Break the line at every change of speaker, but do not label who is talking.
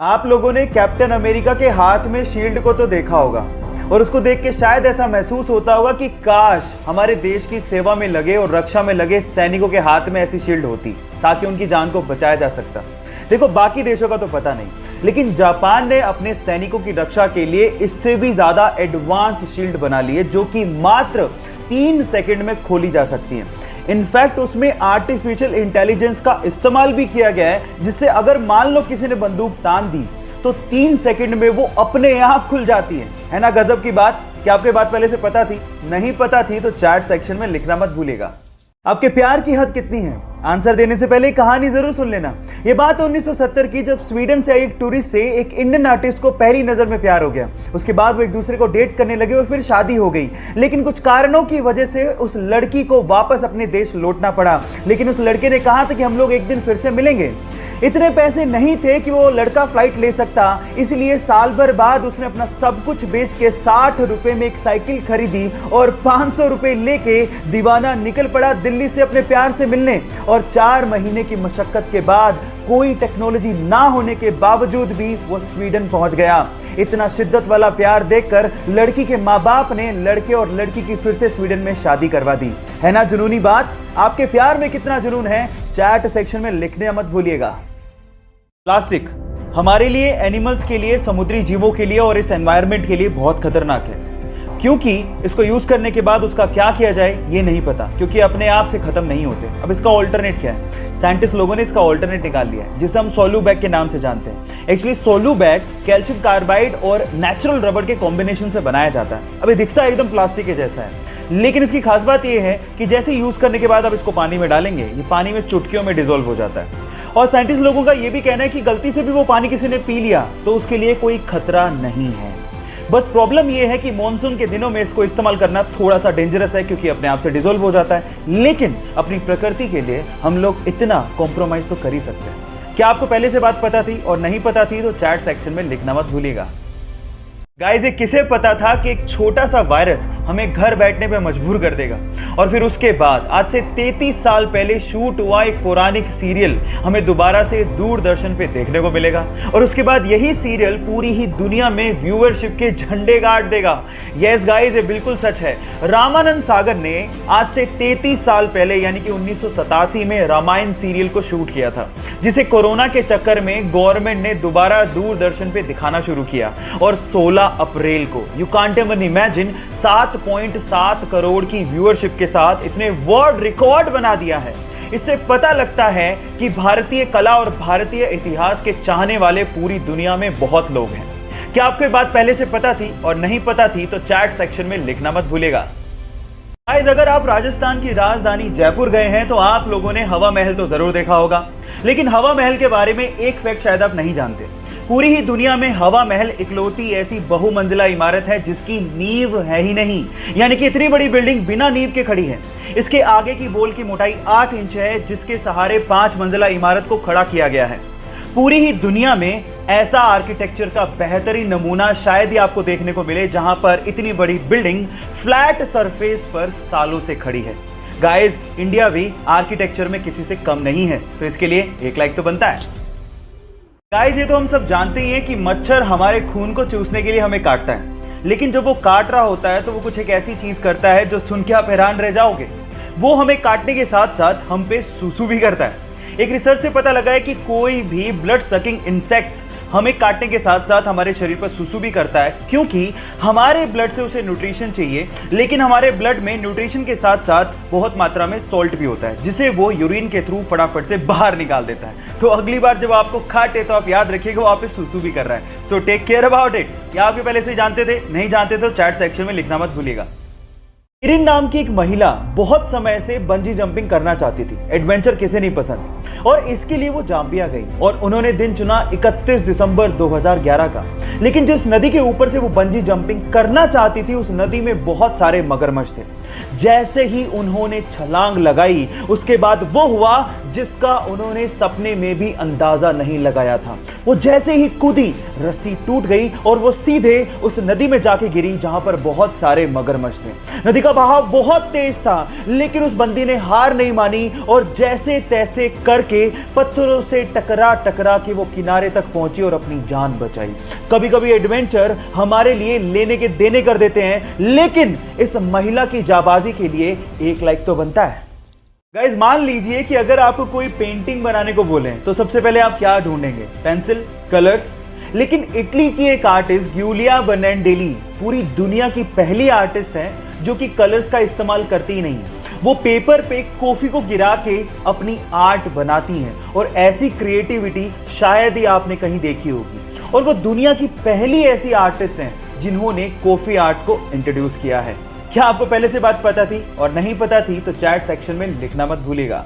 आप लोगों ने कैप्टन अमेरिका के हाथ में शील्ड को तो देखा होगा और उसको देख के शायद ऐसा महसूस होता होगा कि काश हमारे देश की सेवा में लगे और रक्षा में लगे सैनिकों के हाथ में ऐसी शील्ड होती ताकि उनकी जान को बचाया जा सकता। देखो, बाकी देशों का तो पता नहीं, लेकिन जापान ने अपने सैनिकों की रक्षा के लिए इससे भी ज्यादा एडवांस शील्ड बना ली है जो कि मात्र 3 सेकंड में खोली जा सकती है। इनफैक्ट उसमें आर्टिफिशियल इंटेलिजेंस का इस्तेमाल भी किया गया है, जिससे अगर मान लो किसी ने बंदूक तान दी तो 3 सेकंड में वो अपने आप खुल जाती है ना। गजब की बात। क्या आपको बात पहले से पता थी? नहीं पता थी तो चैट सेक्शन में लिखना मत भूलिएगा। आपके प्यार की हद कितनी है? आंसर देने से पहले कहानी जरूर सुन लेना। यह बात 1970 की, जब स्वीडन से आई एक टूरिस्ट से एक इंडियन आर्टिस्ट को पहली नजर में प्यार हो गया। उसके बाद वो एक दूसरे को डेट करने लगे और फिर शादी हो गई। लेकिन कुछ कारणों की वजह से उस लड़की को वापस अपने देश लौटना पड़ा। लेकिन उस लड़के ने कहा था कि हम लोग एक दिन फिर से मिलेंगे। इतने पैसे नहीं थे कि वो लड़का फ्लाइट ले सकता, इसलिए साल भर बाद उसने अपना सब कुछ बेच के 60 रुपए में एक साइकिल खरीदी और 500 रुपए लेके दीवाना निकल पड़ा दिल्ली से अपने प्यार से मिलने। और 4 महीने की मशक्कत के बाद, कोई टेक्नोलॉजी ना होने के बावजूद भी वो स्वीडन पहुंच गया। इतना शिद्दत वाला प्यार देखकर लड़की के माँ बाप ने लड़के और लड़की की फिर से स्वीडन में शादी करवा दी। है ना जुनूनी बात? आपके प्यार में कितना जुनून है? चैट सेक्शन में लिखने मत भूलिएगा। प्लास्टिक हमारे लिए, एनिमल्स के लिए, समुद्री जीवों के लिए और इस एनवायरनमेंट के लिए बहुत खतरनाक है, क्योंकि इसको यूज करने के बाद उसका क्या किया जाए ये नहीं पता, क्योंकि अपने आप से खत्म नहीं होते। अब इसका ऑल्टरनेट क्या है? साइंटिस्ट लोगों ने इसका ऑल्टरनेट निकाल लिया है, जिसे हम सोलू बैग के नाम से जानते हैं। एक्चुअली सोलू बैग कैल्शियम कार्बाइड और नेचुरल रबर के कॉम्बिनेशन से बनाया जाता है। अब ये दिखता एकदम प्लास्टिक के जैसा है, लेकिन इसकी खास बात यह है कि जैसे यूज करने के बाद अब इसको पानी में डालेंगे, ये पानी में चुटकियों में डिसॉल्व हो जाता है। और साइंटिस्ट लोगों का यह भी कहना है कि गलती से भी वो पानी किसी ने पी लिया तो उसके लिए कोई खतरा नहीं है। बस प्रॉब्लम यह है कि मॉनसून के दिनों में इसको इस्तेमाल करना थोड़ा सा डेंजरस है, क्योंकि अपने आप से डिसॉल्व हो जाता है। लेकिन अपनी प्रकृति के लिए हम लोग इतना कॉम्प्रोमाइज तो कर ही सकते हैं। क्या आपको पहले से बात पता थी? और नहीं पता थी तो चैट सेक्शन में लिखना मत भूलिएगा। गाइस, ये किसे पता था कि एक छोटा सा वायरस हमें घर बैठने पे मजबूर कर देगा? और फिर उसके बाद आज से 33 साल पहले शूट हुआ एक पौराणिक सीरियल हमें दोबारा से दूरदर्शन पे देखने को मिलेगा। और उसके बाद यही सीरियल पूरी ही दुनिया में व्यूअरशिप के झंडे गाड़ देगा। यस गाइस, ये बिल्कुल सच है। रामानंद सागर ने आज से 33 साल पहले यानी कि 1987 में रामायण सीरियल को शूट किया था, जिसे कोरोना के चक्कर में गवर्नमेंट ने दोबारा दूरदर्शन पे दिखाना शुरू किया। और 16 अप्रैल को, you can't even imagine, 7.7 crore की व्यूअरशिप के साथ इसने वर्ल्ड रिकॉर्ड बना दिया है। इससे पता लगता है कि भारतीय कला और भारतीय इतिहास के चाहने वाले पूरी दुनिया में बहुत लोग हैं। क्या आपको ये बात पहले से पता थी? और नहीं पता थी तो चैट सेक्शन में लिखना मत भूलिएगा। गाइस, अगर आप राजस्थान की राजधानी जयपुर गए हैं तो आप लोगों ने हवा महल तो जरूर देखा होगा, लेकिन हवा महल के बारे में एक फैक्ट शायद आप नहीं जानते। पूरी ही दुनिया में हवा महल इकलौती ऐसी बहुमंजिला इमारत है जिसकी नींव है ही नहीं, यानी कि इतनी बड़ी बिल्डिंग बिना नींव के खड़ी है। इसके आगे की वॉल की मोटाई 8 इंच है, जिसके सहारे 5 मंजिला इमारत को खड़ा किया गया है। पूरी ही दुनिया में ऐसा आर्किटेक्चर का बेहतरीन नमूना शायद ही आपको देखने को मिले, जहां पर इतनी बड़ी बिल्डिंग फ्लैट सरफेस पर सालों से खड़ी है। गाइस, इंडिया भी आर्किटेक्चर में किसी से कम नहीं है, तो इसके लिए एक लाइक तो बनता है। गाइस, ये तो हम सब जानते ही हैं कि मच्छर हमारे खून को चूसने के लिए हमें काटता है, लेकिन जब वो काट रहा होता है तो वो कुछ एक ऐसी चीज करता है जो सुन के आप हैरान रह जाओगे। वो हमें काटने के साथ साथ हम पे सूसू भी करता है। एक रिसर्च से पता लगा है कि कोई भी ब्लड सकिंग इंसेक्ट्स हमें काटने के साथ साथ हमारे शरीर पर सुसु भी करता है, क्योंकि हमारे ब्लड से उसे न्यूट्रिशन चाहिए। लेकिन हमारे ब्लड में न्यूट्रिशन के साथ साथ बहुत मात्रा में सॉल्ट भी होता है, जिसे वो यूरिन के थ्रू फटाफट से बाहर निकाल देता है। तो अगली बार जब आपको काटे तो आप याद रखिएगा वो आप पे सुसु भी कर रहा है। So take care about it. क्या आप पहले से जानते थे? नहीं जानते तो चैट सेक्शन में लिखना मत भूलिएगा। इरिन नाम की एक महिला बहुत समय से बंजी जंपिंग करना चाहती थी। एडवेंचर किसे नहीं पसंद, और इसके लिए वो जाम्बिया गई और उन्होंने दिन चुना 31 दिसंबर 2011 का। लेकिन जिस नदी के ऊपर से वो बंजी जंपिंग करना चाहती थी, उस नदी में बहुत सारे मगरमच्छ थे। जैसे ही उन्होंने छलांग लगाई, उसके बाद वो हुआ जिसका उन्होंने सपने में भी अंदाजा नहीं लगाया था। वो जैसे ही कूदी, रस्सी टूट गई और वो सीधे उस नदी में जाके गिरी जहां पर बहुत सारे मगरमच्छ थे। नदी का बहाव बहुत तेज था, लेकिन उस बंदी ने हार नहीं मानी और जैसे तैसे करके पत्थरों से टकरा टकरा के वो किनारे तक पहुंची और अपनी जान बचाई। कभी कभी एडवेंचर हमारे लिए लेने के देने कर देते हैं, लेकिन इस महिला की जाबाजी के लिए 1 लाइक तो बनता है। गाइस, मान लीजिए कि अगर आपको कोई पेंटिंग बनाने को बोले तो सबसे पहले आप क्या ढूंढेंगे? Pencil, colours. लेकिन इटली की एक आर्टिस्ट गिउलिया बनाडेली पूरी दुनिया की पहली आर्टिस्ट है जो कि कलर्स का इस्तेमाल करती ही नहीं है। वो पेपर पे कॉफी को गिरा के अपनी आर्ट बनाती हैं और ऐसी क्रिएटिविटी शायद ही आपने कहीं देखी होगी। और वो दुनिया की पहली ऐसी आर्टिस्ट हैं जिन्होंने कॉफी आर्ट को इंट्रोड्यूस किया है। क्या आपको पहले से बात पता थी? और नहीं पता थी तो चैट सेक्शन में लिखना मत भूलिएगा।